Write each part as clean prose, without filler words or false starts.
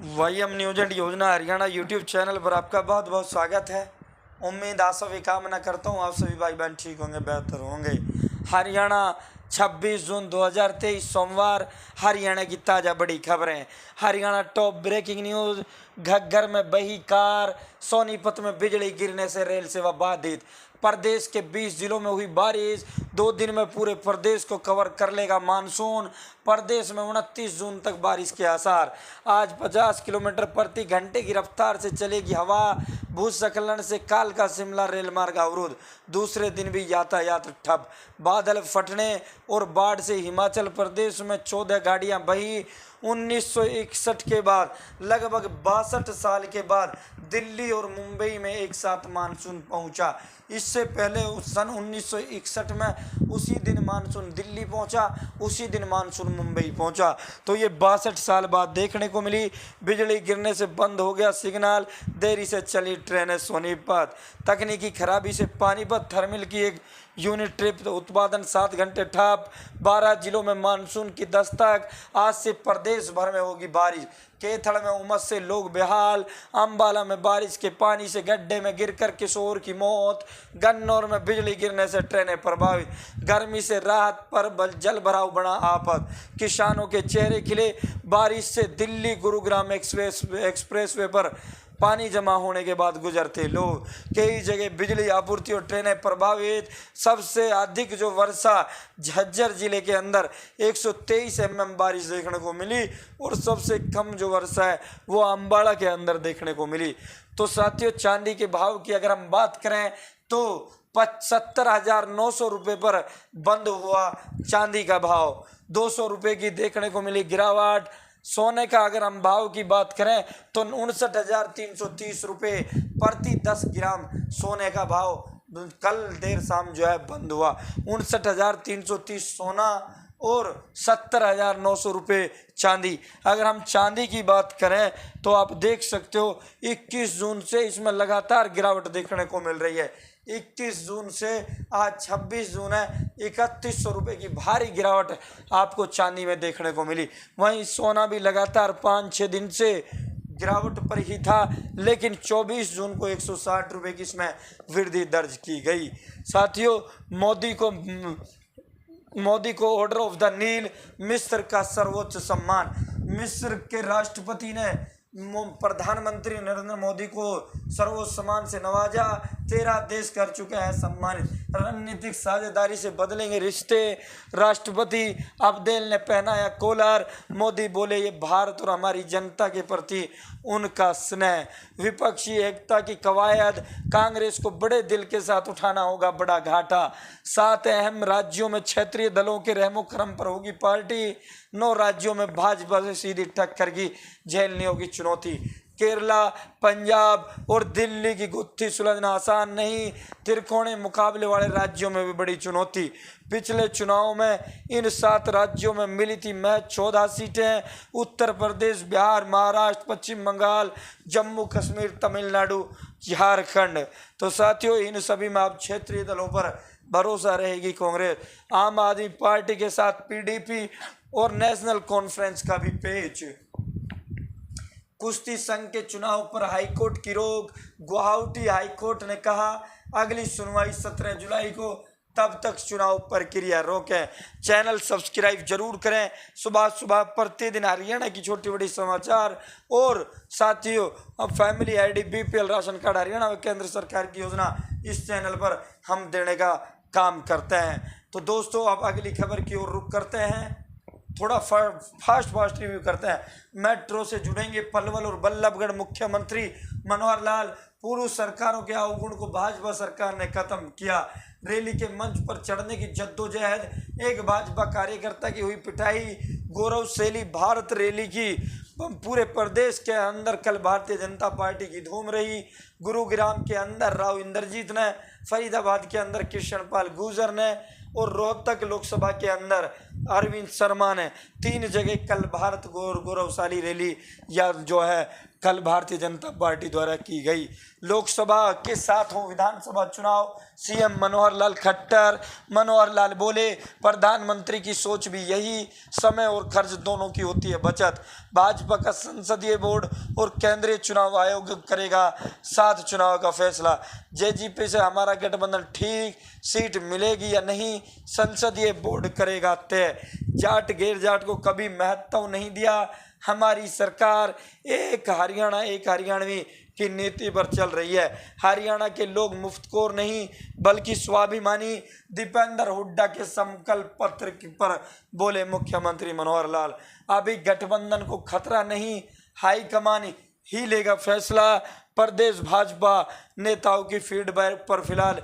वाईएम news and योजना Haryana YouTube channel पर आपका बहुत बहुत स्वागत है। उम्मीद आप सभी कामना करता हूँ आप सभी भाई बहन ठीक होंगे, बेहतर होंगे। हरियाणा 26 जून 2023 सोमवार हरियाणा की ताज़ा बड़ी खबरें। Haryana top breaking news. Ghaggar में बही कार, सोनीपत में बिजली गिरने से रेल सेवा बाधित। प्रदेश के 20 जिलों में हुई बारिश, 2 दिन में पूरे प्रदेश को कवर कर लेगा मानसून। प्रदेश में 29 जून तक बारिश के आसार। आज 50 किलोमीटर प्रति घंटे की रफ्तार से चलेगी हवा। भूस्खलन से कालका शिमला रेल मार्ग अवरुद्ध, दूसरे दिन भी यातायात ठप। बादल फटने और बाढ़ से हिमाचल प्रदेश में 14 गाड़ियां बही। 1961 के बाद लगभग 62 साल के बाद दिल्ली और मुंबई में एक साथ मानसून पहुंचा। इससे पहले सन 1961 में उसी दिन मानसून दिल्ली पहुंचा, उसी दिन मानसून मुंबई पहुंचा। तो ये 62 साल बाद देखने को मिली। बिजली गिरने से बंद हो गया सिग्नल, देरी से चली ट्रेनें सोनीपत। तकनीकी खराबी से पानीपत थर्मल की एक यूनिट ट्रिप उत्पादन 7 घंटे ठप। 12 जिलों में मानसून की दस्तक, आज से प्रदेश भर में होगी बारिश। केथड़ में उमस से लोग बेहाल। अंबाला में बारिश के पानी से गड्ढे में गिरकर किशोर की मौत। गन्नौर में बिजली गिरने से ट्रेनें प्रभावित। गर्मी से राहत पर जल भराव बना आफत। किसानों के चेहरे खिले। बारिश से दिल्ली गुरुग्राम एक्सप्रेसवे पर पानी जमा होने के बाद गुजरते लोग। कई जगह बिजली आपूर्ति और ट्रेनें प्रभावित। सबसे अधिक जो वर्षा झज्जर जिले के अंदर 123 mm बारिश देखने को मिली और सबसे कम जो वर्षा है वो अंबाला के अंदर देखने को मिली। तो साथियों, चांदी के भाव की अगर हम बात करें तो 75,900 रुपये पर बंद हुआ चांदी का भाव। 200 रुपये की देखने को मिली गिरावट। सोने का अगर हम भाव की बात करें तो 59,330 रुपये प्रति 10 ग्राम सोने का भाव कल देर शाम जो है बंद हुआ। 59,330 सोना और 70,900 रुपये चांदी। अगर हम चांदी की बात करें तो आप देख सकते हो 21 जून से इसमें लगातार गिरावट देखने को मिल रही है। 21 जून से आज 26 जून है, 3100 रुपये की भारी गिरावट आपको चांदी में देखने को मिली। वहीं सोना भी लगातार 5-6 दिन से गिरावट पर ही था, लेकिन 24 जून को 160 रुपये की इसमें वृद्धि दर्ज की गई। साथियों, मोदी को ऑर्डर ऑफ द नील, मिस्र का सर्वोच्च सम्मान। मिस्र के राष्ट्रपति ने प्रधानमंत्री नरेंद्र मोदी को सर्वोच्च सम्मान से नवाजा। 13 देश कर चुके हैं सम्मानित। रणनीतिक साझेदारी से बदलेंगे रिश्ते, राष्ट्रपति अब्देल ने पहनाया कॉलर। मोदी बोले ये भारत और हमारी जनता के प्रति उनका स्नेह। विपक्षी एकता की कवायद, कांग्रेस को बड़े दिल के साथ उठाना होगा बड़ा घाटा। 7 अहम राज्यों में क्षेत्रीय दलों के रहमो करम पर होगी पार्टी। 9 राज्यों में भाजपा से सीधी टक्कर की झेलनी होगी चुनौती। केरला, पंजाब और दिल्ली की गुत्थी सुलझना आसान नहीं। त्रिकोणीय मुकाबले वाले राज्यों में भी बड़ी चुनौती। पिछले चुनाव में इन 7 राज्यों में मिली थी महज 14 सीटें। उत्तर प्रदेश, बिहार, महाराष्ट्र, पश्चिम बंगाल, जम्मू कश्मीर, तमिलनाडु, झारखंड। तो साथियों, इन सभी में अब क्षेत्रीय दलों पर भरोसा रहेगी कांग्रेस। आम आदमी पार्टी के साथ पीडीपी और नेशनल कॉन्फ्रेंस का भी पेच। कुश्ती संघ के चुनाव पर हाईकोर्ट की रोक। गुवाहाटी हाईकोर्ट ने कहा अगली सुनवाई 17 जुलाई को, तब तक चुनाव प्रक्रिया रोकें। चैनल सब्सक्राइब जरूर करें। सुबह सुबह प्रतिदिन हरियाणा की छोटी बड़ी समाचार। और साथियों, अब family ID, BPL ration card Haryana व केंद्र सरकार की योजना इस चैनल पर हम देने का काम करते हैं। तो दोस्तों, अब अगली खबर की ओर रुख करते हैं। थोड़ा फास्ट रिव्यू करते हैं। मेट्रो से जुड़ेंगे पलवल और बल्लभगढ़। मुख्यमंत्री मनोहर लाल, पूर्व सरकारों के अवगुण को भाजपा सरकार ने खत्म किया। रैली के मंच पर चढ़ने की जद्दोजहद, एक भाजपा कार्यकर्ता की हुई पिटाई। गौरवशाली भारत रैली की पूरे प्रदेश के अंदर कल भारतीय जनता पार्टी की धूम रही। गुरुग्राम के अंदर राव इंद्रजीत ने, फरीदाबाद के अंदर कृष्णपाल गुर्जर ने और रोहतक लोकसभा के अंदर अरविंद शर्मा ने 3 जगह कल भारत गौरवशाली रैली या जो है कल भारतीय जनता पार्टी द्वारा की गई। लोकसभा के साथ हो विधानसभा चुनाव, सीएम मनोहर लाल खट्टर। मनोहर लाल बोले, प्रधानमंत्री की सोच भी यही, समय और खर्च दोनों की होती है बचत। भाजपा का संसदीय बोर्ड और केंद्रीय चुनाव आयोग करेगा 7 चुनाव का फैसला। जेजेपी से हमारा गठबंधन ठीक, सीट मिलेगी या नहीं संसदीय बोर्ड करेगा तय। जाट गैर जाट को कभी महत्व नहीं दिया, हमारी सरकार एक हरियाणा एक हरियाणवी की नीति पर चल रही है। हरियाणा के लोग मुफ्तखोर नहीं बल्कि स्वाभिमानी। दीपेंद्र हुड्डा के संकल्प पत्र पर बोले मुख्यमंत्री मनोहर लाल, अभी गठबंधन को खतरा नहीं, हाईकमान ही लेगा फैसला। प्रदेश भाजपा नेताओं की फीडबैक पर फिलहाल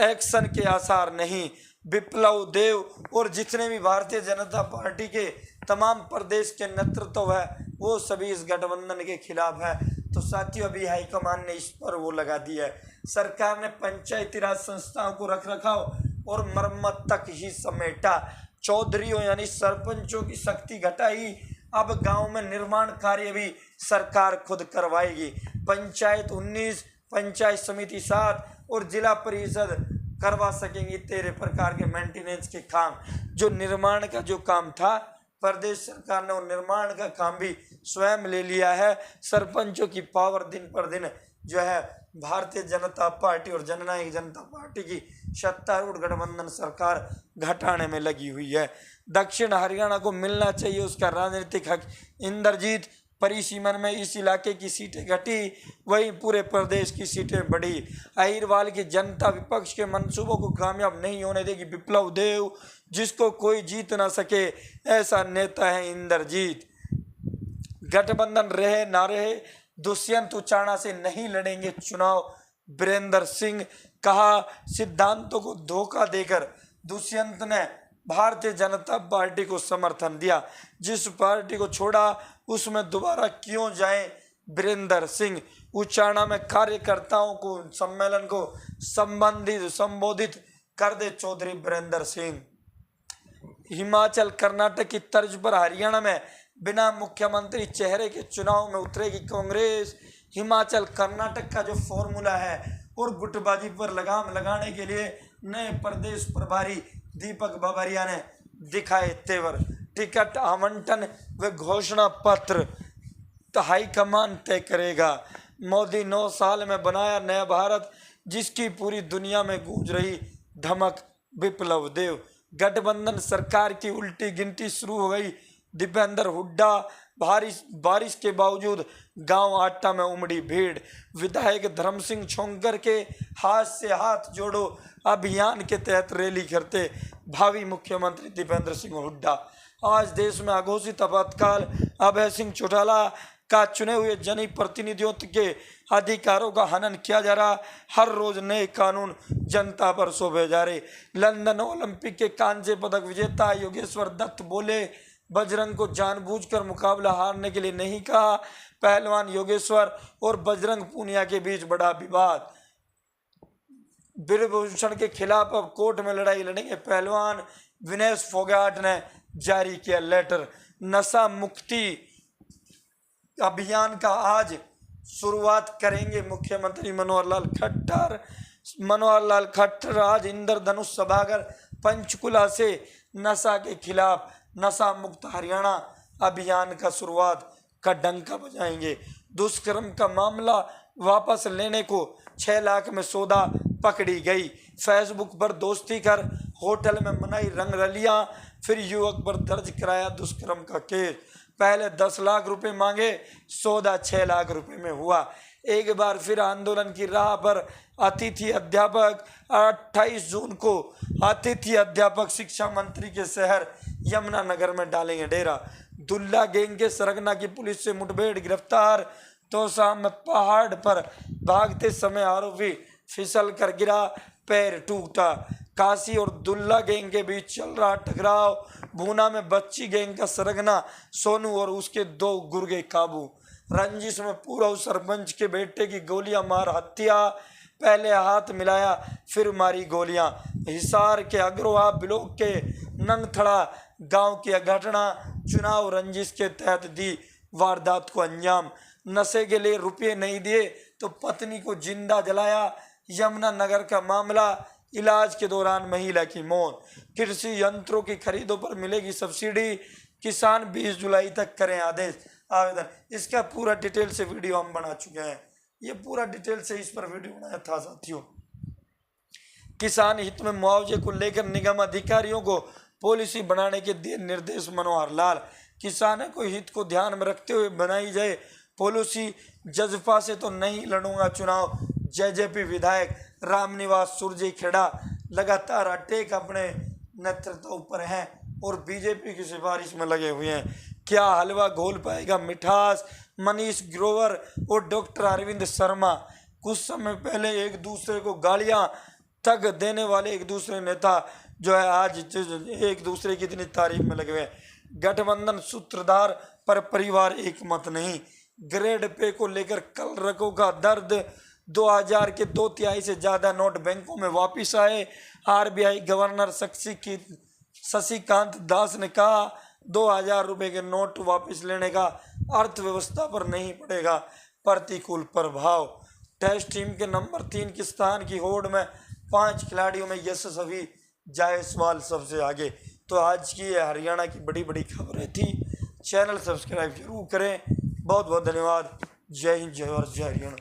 एक्शन के आसार नहीं। विप्लव देव और जितने भी भारतीय जनता पार्टी के तमाम प्रदेश के नेतृत्व है वो सभी इस गठबंधन के खिलाफ है। तो साथियों, अभी हाईकमान ने इस पर वो लगा दी है। सरकार ने पंचायती राज संस्थाओं को रखरखाव और मरम्मत तक ही समेटा। चौधरियों यानी सरपंचों की शक्ति घटाई, अब गांव में निर्माण कार्य भी सरकार खुद करवाएगी। पंचायत 19, पंचायत समिति 7 और जिला परिषद करवा सकेंगी 13 प्रकार के मेंटेनेंस के काम। जो निर्माण का जो काम था, प्रदेश सरकार ने वो निर्माण का काम भी स्वयं ले लिया है। सरपंचों की पावर दिन पर दिन जो है भारतीय जनता पार्टी और जननायक जनता पार्टी की सत्तारूढ़ गठबंधन सरकार घटाने में लगी हुई है। दक्षिण हरियाणा को मिलना चाहिए उसका राजनीतिक हक। इंद्रजीत परिसीमन में इस इलाके की सीटें घटी, वहीं पूरे प्रदेश की सीटें बढ़ी। अहिरवाल की जनता विपक्ष के मंसूबों को कामयाब नहीं होने देगी। विप्लव देव, जिसको कोई जीत ना सके ऐसा नेता है इंद्रजीत। गठबंधन रहे ना रहे, दुष्यंत उचाणा से नहीं लड़ेंगे चुनाव। वीरेंद्र सिंह कहा, सिद्धांतों को धोखा देकर दुष्यंत ने भारतीय जनता पार्टी को समर्थन दिया, जिस पार्टी को छोड़ा उसमें दोबारा क्यों जाएं। वीरेंद्र सिंह उचाणा में कार्यकर्ताओं को सम्मेलन को संबोधित कर दे चौधरी वीरेंद्र सिंह। हिमाचल कर्नाटक की तर्ज पर हरियाणा में बिना मुख्यमंत्री चेहरे के चुनाव में उतरेगी कांग्रेस। हिमाचल कर्नाटक का जो फॉर्मूला है और गुटबाजी पर लगाम लगाने के लिए नए प्रदेश प्रभारी दीपक बाबरिया ने दिखाए तेवर। टिकट आवंटन व घोषणा पत्र तो हाईकमान तय करेगा। मोदी 9 साल में बनाया नया भारत, जिसकी पूरी दुनिया में गूंज रही धमक। विप्लव देव, गठबंधन सरकार की उल्टी गिनती शुरू हो गई। दीपेंद्र हुड्डा, बारिश के बावजूद गांव आटा में उमड़ी भीड़। विधायक धर्म सिंह छोंकर के हाथ से हाथ जोड़ो अभियान के तहत रैली करते भावी मुख्यमंत्री दीपेंद्र सिंह हुड्डा। आज देश में अघोषित आपातकाल, अभय सिंह चौटाला का चुने हुए जनप्रतिनिधियों के अधिकारों का हनन किया जा रहा। हर रोज नए कानून जनता पर सौंपे जा रहे। लंदन ओलंपिक के कांस्य पदक विजेता योगेश्वर दत्त बोले, बजरंग को जानबूझकर मुकाबला हारने के लिए नहीं कहा। पहलवान योगेश्वर और बजरंग पूनिया के बीच बड़ा विवाद। ब्रजभूषण के खिलाफ अब कोर्ट में लड़ाई लड़ेंगे पहलवान। विनेश फोगाट ने जारी किया लेटर। नशा मुक्ति अभियान का आज शुरुआत करेंगे मुख्यमंत्री मनोहर लाल खट्टर। मनोहर लाल खट्टर आज इंद्रधनुष सभागार पंचकुला से नशा के खिलाफ नशा मुक्त हरियाणा अभियान का शुरुआत का डंका बजाएंगे। दुष्कर्म का मामला वापस लेने को 6 लाख में सौदा पकड़ी गई। फेसबुक पर दोस्ती कर होटल में मनाई रंगरलियां, फिर युवक पर दर्ज कराया दुष्कर्म का केस। पहले 10 लाख रुपए मांगे, सौदा 6 लाख रुपए में हुआ। एक बार फिर आंदोलन की राह पर अतिथि अध्यापक। 28 जून को अतिथि अध्यापक शिक्षा मंत्री के शहर यमुनानगर में डालेंगे डेरा। दुल्ला गैंग के सरगना की पुलिस से मुठभेड़, गिरफ्तार। तोसा में पहाड़ पर भागते समय आरोपी फिसल कर गिरा, पैर टूटा। काशी और दुल्ला गैंग के बीच चल रहा टकराव। भूना में बच्ची गैंग का सरगना सोनू और उसके 2 गुर्गे काबू। रंजिश में पूरा सरपंच के बेटे की गोलियां मार हत्या। पहले हाथ मिलाया फिर मारी गोलियां। हिसार के अग्रवाह ब्लॉक के नंगथड़ा गांव की यह घटना, चुनाव रंजिश के तहत दी वारदात को अंजाम। नशे के लिए रुपये नहीं दिए तो पत्नी को जिंदा जलाया। यमुनानगर का मामला, इलाज के दौरान महिला की मौत। कृषि यंत्रों की खरीदों पर मिलेगी सब्सिडी, किसान 20 जुलाई तक करें आवेदन। इसका पूरा डिटेल से वीडियो हम बना चुके हैं, ये पूरा डिटेल से इस पर वीडियो बनाया था साथियों। किसान हित में मुआवजे को लेकर निगम अधिकारियों को पॉलिसी बनाने के दिए निर्देश मनोहर लाल। किसानों को हित को ध्यान में रखते हुए बनाई जाए पॉलिसी, जजपा से तो नहीं लड़ूंगा चुनाव। जेजेपी विधायक रामनिवास सुरजेखेड़ा लगातार अटैक अपने नेतृत्व पर हैं और बीजेपी की सिफारिश में लगे हुए हैं। क्या हलवा घोल पाएगा मिठास? मनीष ग्रोवर और डॉक्टर अरविंद शर्मा कुछ समय पहले एक दूसरे को गालियां तक देने वाले एक दूसरे नेता जो है आज एक दूसरे की इतनी तारीफ में लगे हुए हैं। गठबंधन सूत्रधार पर परिवार एक मत नहीं। ग्रेड पे को लेकर कल रखों का दर्द। 2000 के 2/3 से ज़्यादा नोट बैंकों में वापस आए। आरबीआई गवर्नर शशिकांत दास ने कहा 2000 रुपये के नोट वापस लेने का अर्थव्यवस्था पर नहीं पड़ेगा प्रतिकूल प्रभाव। टेस्ट टीम के नंबर 3 के स्थान की होड़ में 5 खिलाड़ियों में यशस्वी जायसवाल सबसे आगे। तो आज की ये हरियाणा की बड़ी बड़ी खबरें थी। चैनल सब्सक्राइब जरूर करें। बहुत बहुत धन्यवाद। जय हिंद, जय भारत, जय हरियाणा।